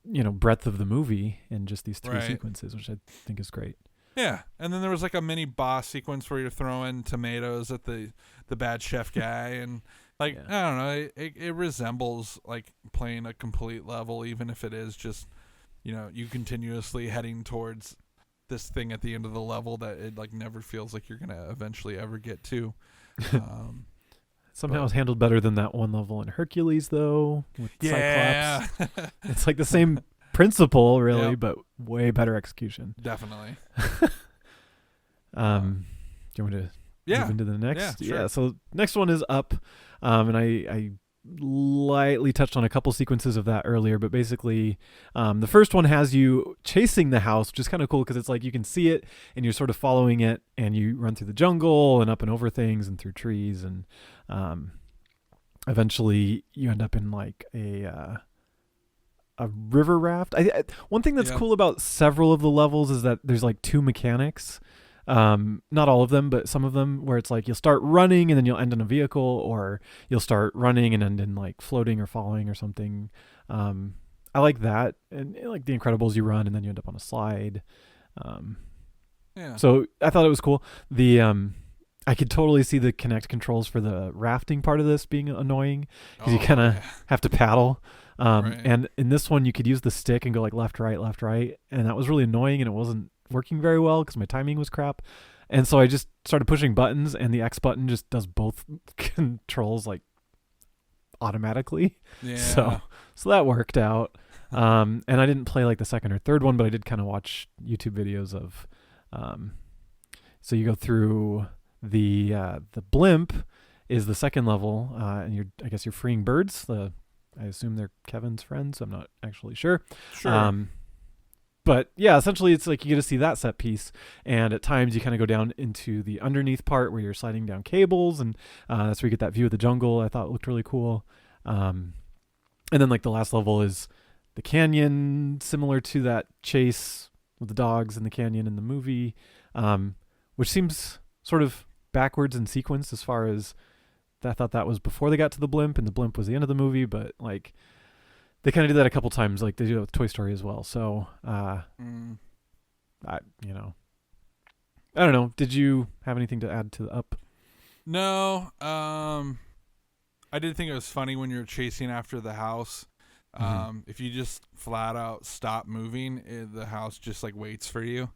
breadth of the movie in just these three sequences, which I think is great. Yeah, and then there was like a mini boss sequence where you're throwing tomatoes at the bad chef guy, and like I don't know, it resembles like playing a complete level, even if it is just you continuously heading towards this thing at the end of the level that it like never feels like you're gonna eventually ever get to. Somehow it's handled better than that one level in Hercules, though, with Cyclops. It's like the same principle, really, but way better execution. Definitely. Do you want me to move into the next? Yeah, sure. Yeah, so next one is Up. And I lightly touched on a couple sequences of that earlier, but basically the first one has you chasing the house, which is kind of cool because it's like you can see it and you're sort of following it, and you run through the jungle and up and over things and through trees, and eventually you end up in like a river raft. One thing that's cool about several of the levels is that there's like two mechanics. Not all of them, but some of them, where it's like you'll start running and then you'll end in a vehicle, or you'll start running and end in like floating or falling or something. I like that. And like The Incredibles, you run and then you end up on a slide. So I thought it was cool. I could totally see the Kinect controls for the rafting part of this being annoying because you kind of have to paddle. And in this one, you could use the stick and go like left, right, and that was really annoying, and it wasn't working very well because my timing was crap. And so I just started pushing buttons, and the X button just does both controls like automatically. So that worked out. And I didn't play like the second or third one, but I did kind of watch YouTube videos of so you go through the blimp is the second level, and I guess you're freeing birds. I assume they're Kevin's friends. I'm not actually sure. But yeah, essentially it's like you get to see that set piece, and at times you kind of go down into the underneath part where you're sliding down cables, and that's where you get that view of the jungle. I thought it looked really cool. And then like the last level is the canyon, similar to that chase with the dogs in the canyon in the movie, which seems sort of backwards in sequence as far as I thought that was before they got to the blimp, and the blimp was the end of the movie, but like they kind of did that a couple times, like they do it with Toy Story as well. So, I don't know. Did you have anything to add to the Up? No. I did think it was funny when you're chasing after the house. If you just flat out stop moving, the house just like waits for you.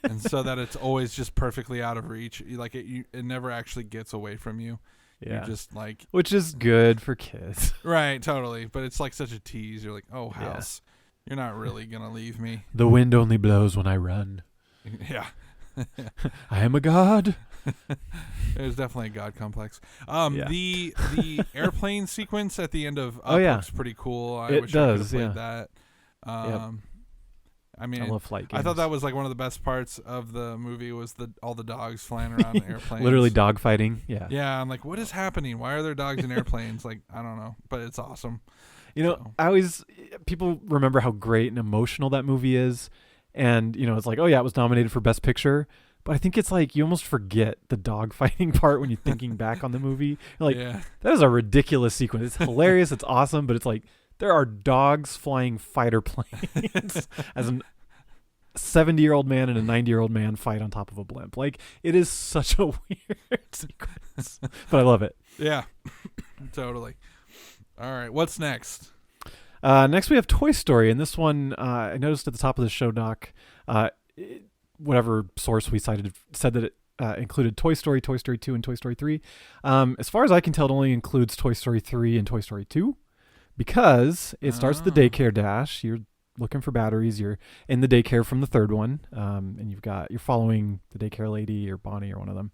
And so that it's always just perfectly out of reach. Like it never actually gets away from you. Yeah. You're just like, which is good for kids. Right, totally. But it's like such a tease. You're like, oh, house, you're not really going to leave me. The wind only blows when I run. Yeah. I am a god. There's definitely a god complex. The airplane sequence at the end of Up looks pretty cool. I wish I could have played that. I mean, I love flight games. I thought that was like one of the best parts of the movie was all the dogs flying around in airplanes. Literally dog fighting. Yeah. Yeah. I'm like, what is happening? Why are there dogs in airplanes? Like, I don't know, but it's awesome. People remember how great and emotional that movie is. And, it's like, oh yeah, it was nominated for Best Picture. But I think it's like you almost forget the dog fighting part when you're thinking back on the movie. You're like, that is a ridiculous sequence. It's hilarious. It's awesome. But it's like, there are dogs flying fighter planes as a 70-year-old man and a 90-year-old man fight on top of a blimp. Like, it is such a weird sequence, but I love it. Yeah, totally. All right, what's next? Next we have Toy Story, and this one I noticed at the top of the show doc, whatever source we cited said that it included Toy Story, Toy Story 2, and Toy Story 3. As far as I can tell, it only includes Toy Story 3 and Toy Story 2. Because it starts the daycare dash. You're looking for batteries. You're in the daycare from the third one, and you're following the daycare lady or Bonnie or one of them,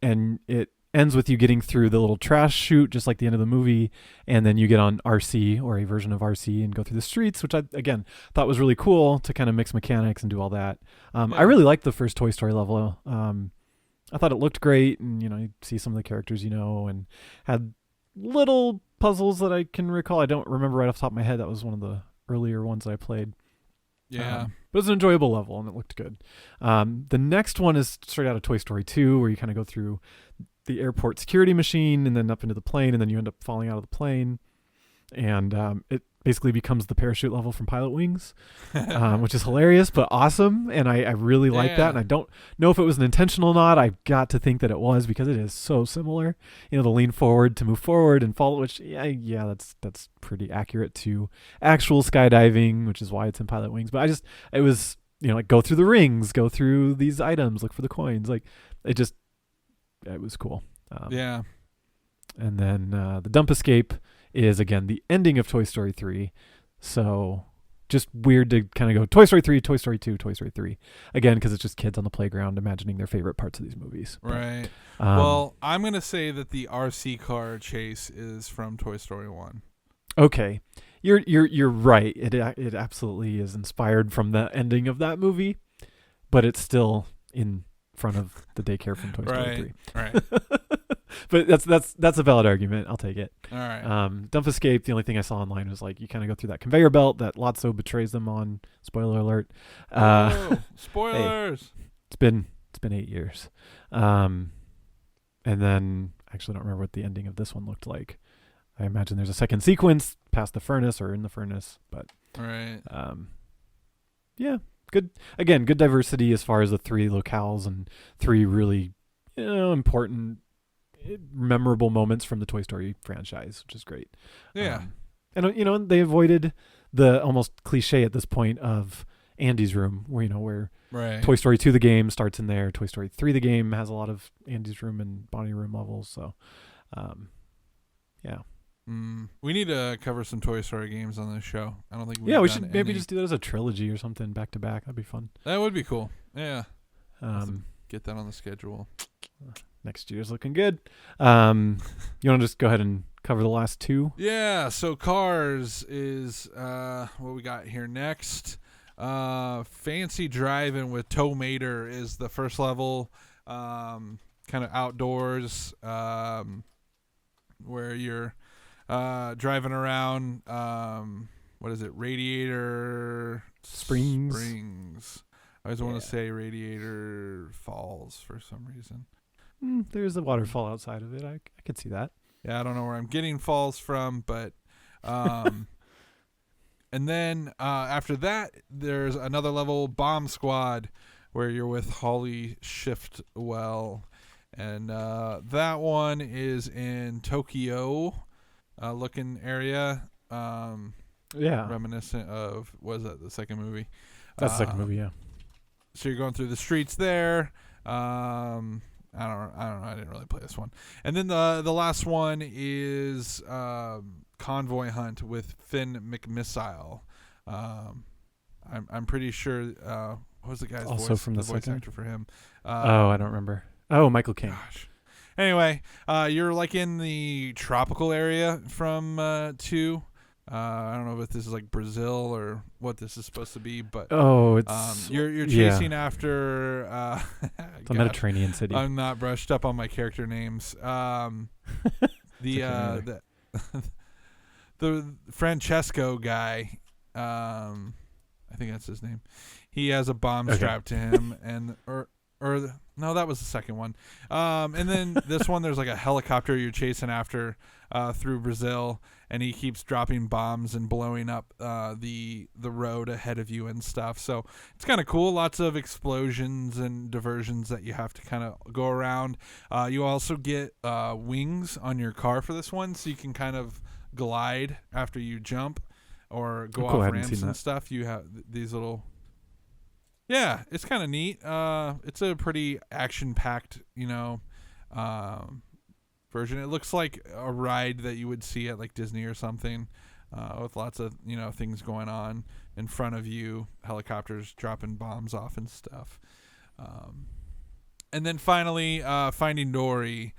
and it ends with you getting through the little trash chute, just like the end of the movie, and then you get on RC or a version of RC and go through the streets, which I again thought was really cool to kind of mix mechanics and do all that. I really liked the first Toy Story level. I thought it looked great, and you see some of the characters and had little puzzles that I can recall. I don't remember right off the top of my head. That was one of the earlier ones I played. Yeah. But it was an enjoyable level, and it looked good. The next one is straight out of Toy Story 2, where you kind of go through the airport security machine and then up into the plane, and then you end up falling out of the plane. And it basically becomes the parachute level from Pilot Wings, which is hilarious but awesome. And I really like that. And I don't know if it was an intentional or not. I've got to think that it was, because it is so similar. The lean forward to move forward and fall, which that's pretty accurate to actual skydiving, which is why it's in Pilot Wings. But it was like go through the rings, go through these items, look for the coins. Like it was cool. Yeah. And then the dump escape is, again, the ending of Toy Story 3. So just weird to kind of go Toy Story 3, Toy Story 2, Toy Story 3. Again, because it's just kids on the playground imagining their favorite parts of these movies. Right. Well, I'm going to say that the RC car chase is from Toy Story 1. Okay. You're right. It absolutely is inspired from the ending of that movie, but it's still in front of the daycare from Toy Story 3. Right. But that's a valid argument. I'll take it. All right. Dump escape. The only thing I saw online was like you kind of go through that conveyor belt that Lotso betrays them on. Spoiler alert. Spoilers. Hey, it's been 8 years. And then I actually don't remember what the ending of this one looked like. I imagine there's a second sequence past the furnace or in the furnace, but right. Yeah, good. Again, good diversity as far as the 3 locales and 3 really important, memorable moments from the Toy Story franchise, which is great. Yeah. And they avoided the almost cliche at this point of Andy's room, where right. Toy Story 2 the game starts in there. Toy Story 3 the game has a lot of Andy's room and Bonnie room levels. So, yeah. We need to cover some Toy Story games on this show. I don't think we've we done should maybe any. just do that as a trilogy or something back to back. That'd be fun. That would be cool. Yeah. Get that on the schedule. Next year's looking good. You want to just go ahead and cover the last 2? Yeah. So Cars is what we got here next. Fancy Driving with Tow Mater is the first level. Kind of outdoors, where you're driving around. What is it? Radiator Springs. I always want to say Radiator Falls for some reason. There's a waterfall outside of it. I could see that. Yeah, I don't know where I'm getting falls from, but and then after that, there's another level, Bomb Squad, where you're with Holly Shiftwell, and that one is in Tokyo, looking area. Reminiscent of, was that the second movie? That's the second movie, yeah. So you're going through the streets there. I don't know. I didn't really play this one. And then the last one is Convoy Hunt with Finn McMissile. I'm pretty sure. What was the guy's also voice? From the voice second? actor for him. I don't remember. Oh, Michael Caine. Gosh. Anyway, you're like in the tropical area from 2. I don't know if this is like Brazil or what this is supposed to be, but it's you're chasing after the Mediterranean city. I'm not brushed up on my character names. The Francesco guy, I think that's his name. He has a bomb strapped to him, and no, that was the second one. And then this one, there's like a helicopter you're chasing after through Brazil, and he keeps dropping bombs and blowing up the road ahead of you and stuff. So it's kind of cool. Lots of explosions and diversions that you have to kind of go around. You also get wings on your car for this one, so you can kind of glide after you jump or go off ramps and stuff. You have these little... Yeah, it's kind of neat. It's a pretty action-packed, version. It looks like a ride that you would see at like Disney or something, with lots of things going on. in front of you, helicopters dropping bombs off and stuff. And then finally, Finding Dory,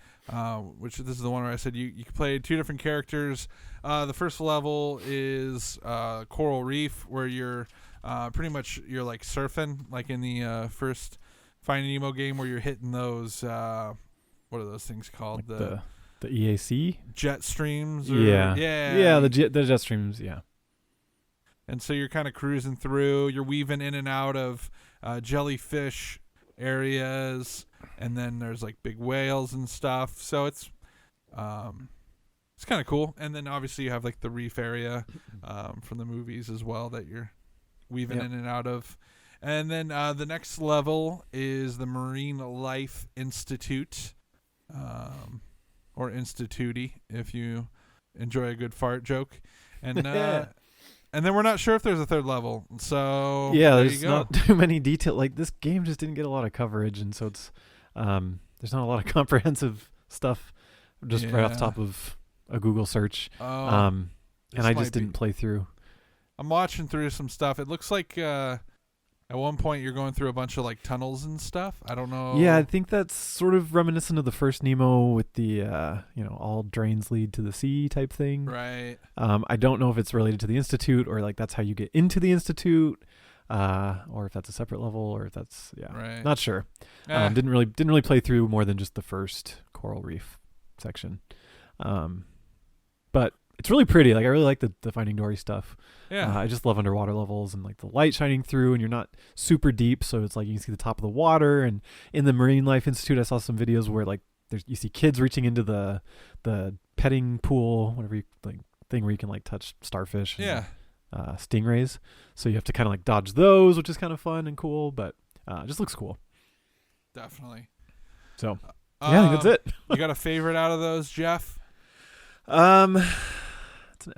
which this is the one where I said you can play 2 different characters. The first level is Coral Reef, where you're pretty much you're like surfing, like in the first Finding Nemo game, where you're hitting those what are those things called? Like the EAC jet streams. The jet streams. Yeah. And so you're kind of cruising through. You're weaving in and out of jellyfish areas, and then there's like big whales and stuff. So it's kind of cool. And then obviously you have like the reef area from the movies as well that you're weaving in and out of. And then the next level is the Marine Life Institute, or Instituti if you enjoy a good fart joke. And and then we're not sure if there's a third level. So there's not too many details. Like, this game just didn't get a lot of coverage, and so it's there's not a lot of comprehensive stuff just right off the top of a Google search. And I just didn't play through. I'm watching through some stuff. It looks like at one point you're going through a bunch of like tunnels and stuff. I don't know. Yeah, I think that's sort of reminiscent of the first Nemo with the all drains lead to the sea type thing. Right. I don't know if it's related to the Institute, or like that's how you get into the Institute, or if that's a separate level, or if that's right. Not sure. Didn't really play through more than just the first Coral Reef section. But it's really pretty. Like, I really like the Finding Dory stuff. Yeah. I just love underwater levels and like the light shining through, and you're not super deep, so it's like you can see the top of the water. And in the Marine Life Institute, I saw some videos where like you see kids reaching into the petting pool, whatever you like, thing where you can like touch starfish. And, stingrays. So you have to kind of like dodge those, which is kind of fun and cool, but it just looks cool. Definitely. So I think that's it. You got a favorite out of those, Jeph? That's an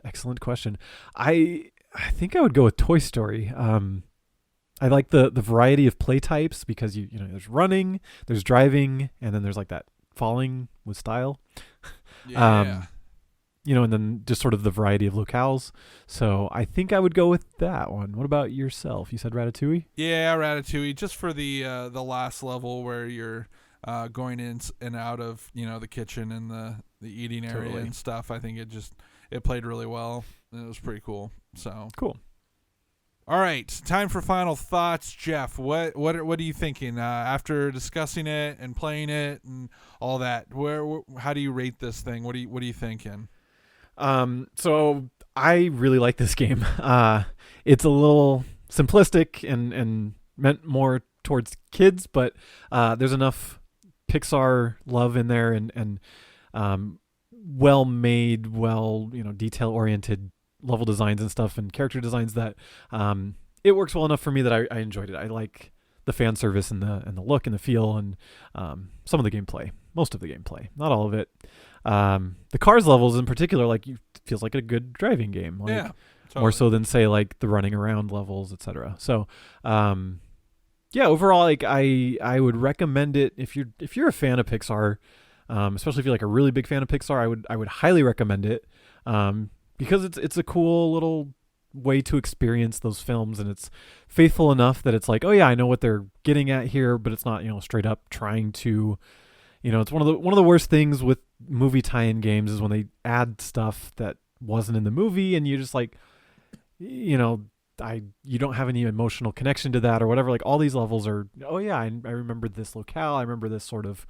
excellent question. I think I would go with Toy Story. I like the variety of play types, because you know there's running, there's driving, and then there's like that falling with style. Yeah. And then just sort of the variety of locales. So I think I would go with that one. What about yourself? You said Ratatouille? Yeah, Ratatouille. Just for the last level where you're going in and out of the kitchen and the eating area and stuff. I think it played really well, and it was pretty cool. So cool. All right, time for final thoughts, Jeph. What are you thinking after discussing it and playing it and all that? How do you rate this thing? What are you thinking? So I really like this game. It's a little simplistic and meant more towards kids, but there's enough Pixar love in there and well made, detail oriented level designs and stuff and character designs that it works well enough for me that I enjoyed it. I like the fan service and the look and the feel and some of the gameplay, most of the gameplay, not all of it. The Cars levels in particular, like, feels like a good driving game, like, totally. More so than say like the running around levels, etc. So overall, like I would recommend it if you're a fan of Pixar, especially if you're like a really big fan of Pixar. I would highly recommend it because it's a cool little way to experience those films, and it's faithful enough that it's like, oh yeah, I know what they're getting at here, but it's not straight up trying to. It's one of the worst things with movie tie-in games is when they add stuff that wasn't in the movie, and you just like, you don't have any emotional connection to that or whatever. Like, all these levels are, oh yeah, I remember this locale, I remember this sort of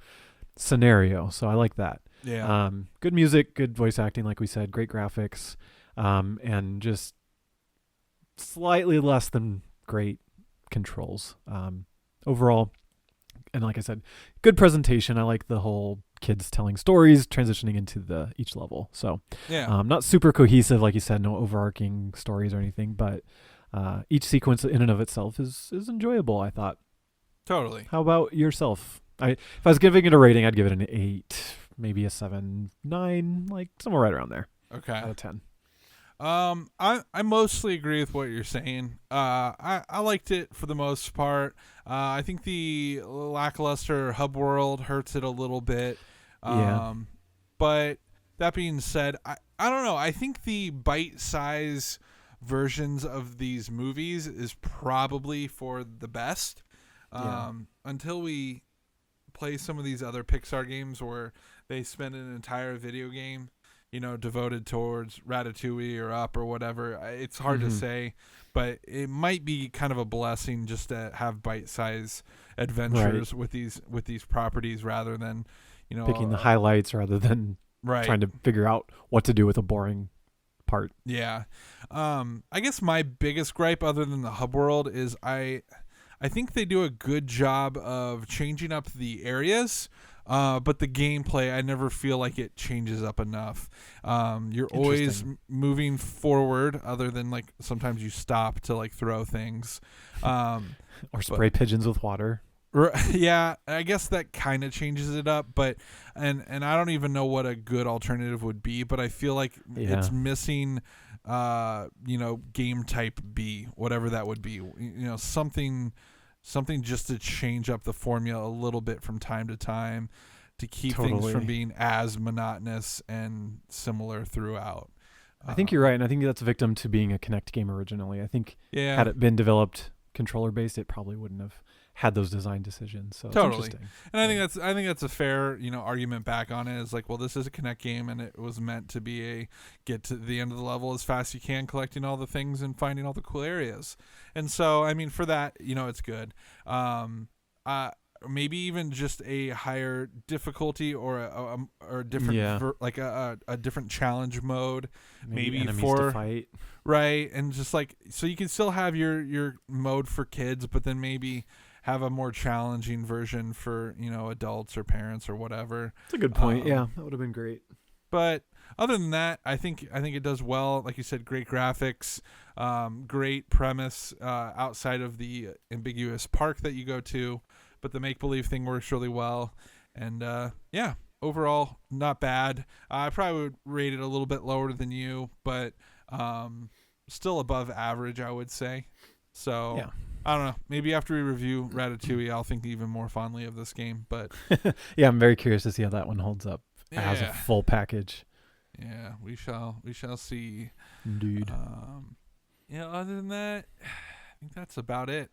scenario, so I like that. Yeah. Good music, good voice acting, like we said, great graphics, and just slightly less than great controls. Overall, and like I said, good presentation. I like the whole kids telling stories, transitioning into each level. So not super cohesive, like you said, no overarching stories or anything, but each sequence in and of itself is enjoyable, I thought. Totally. How about yourself? If I was giving it a rating, I'd give it an 8, maybe a 7, 9, like somewhere right around there. Okay. Out of 10. I mostly agree with what you're saying. I liked it for the most part. I think the lackluster hub world hurts it a little bit. But that being said, I don't know. I think the bite size versions of these movies is probably for the best. Until we play some of these other Pixar games where they spend an entire video game, devoted towards Ratatouille or Up or whatever. It's hard to say, but it might be kind of a blessing just to have bite-sized adventures with these properties rather than, picking the highlights rather than trying to figure out what to do with a boring part. Yeah. I guess my biggest gripe other than the hub world is I think they do a good job of changing up the areas, but the gameplay, I never feel like it changes up enough. You're always moving forward, other than like sometimes you stop to like throw things. Or spray pigeons with water. Yeah, I guess that kind of changes it up, but and I don't even know what a good alternative would be, but I feel like it's missing game type B, whatever that would be. Something just to change up the formula a little bit from time to time to keep things from being as monotonous and similar throughout. I think you're right, and I think that's a victim to being a Kinect game originally. I think had it been developed controller based, it probably wouldn't have had those design decisions. So totally. It's interesting. And I think that's a fair, argument back on it. Is like, well, this is a Kinect game and it was meant to be a get to the end of the level as fast as you can, collecting all the things and finding all the cool areas. And so, I mean, for that, it's good. Maybe even just a higher difficulty or a different a different challenge mode, maybe enemies for to fight. Right, and just like so you can still have your mode for kids, but then maybe have a more challenging version for adults or parents or whatever. That's a good point. That would have been great. But other than that, I think it does well. Like you said, great graphics, great premise outside of the ambiguous park that you go to, but the make-believe thing works really well. And overall, not bad. I probably would rate it a little bit lower than you, but still above average, I would say. So I don't know. Maybe after we review Ratatouille, I'll think even more fondly of this game. But I'm very curious to see how that one holds up as a full package. Yeah, we shall see. Indeed. Other than that, I think that's about it.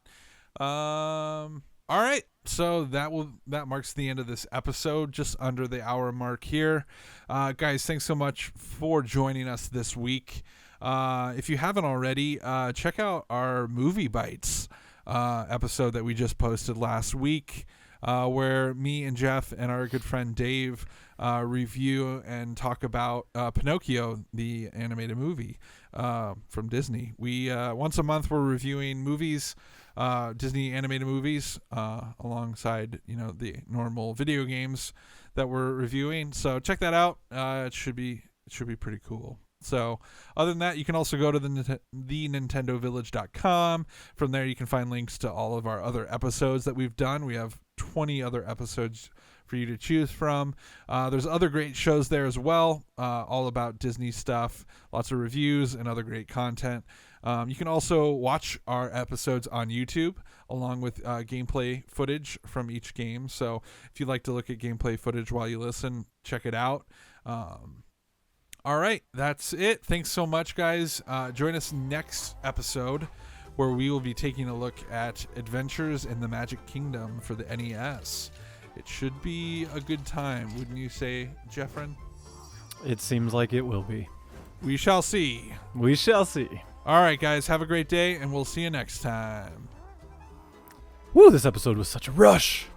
All right, so that marks the end of this episode, just under the hour mark here. Guys, thanks so much for joining us this week. If you haven't already, check out our Movie Bytes episode that we just posted last week, where me and Jeph and our good friend Dave review and talk about Pinocchio, the animated movie from Disney. We once a month we're reviewing movies, Disney animated movies, alongside the normal video games that we're reviewing. So check that out. It should be pretty cool. So other than that, you can also go to the nintendovillage.com. From there, you can find links to all of our other episodes that we've done. We have 20 other episodes for you to choose from. There's other great shows there as well, all about Disney stuff, lots of reviews and other great content. You can also watch our episodes on YouTube along with gameplay footage from each game. So if you'd like to look at gameplay footage while you listen, check it out. All right, that's it. Thanks so much, guys. Join us next episode where we will be taking a look at Adventures in the Magic Kingdom for the NES. It should be a good time, wouldn't you say, Jeffrin? It seems like it will be. We shall see. We shall see. All right, guys, have a great day, and we'll see you next time. Woo, this episode was such a rush.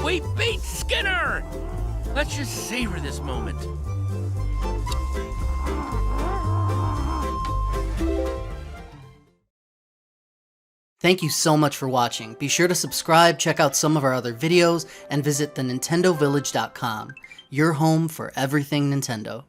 We beat Skinner! Let's just savor this moment. Thank you so much for watching. Be sure to subscribe, check out some of our other videos, and visit thenintendovillage.com, your home for everything Nintendo.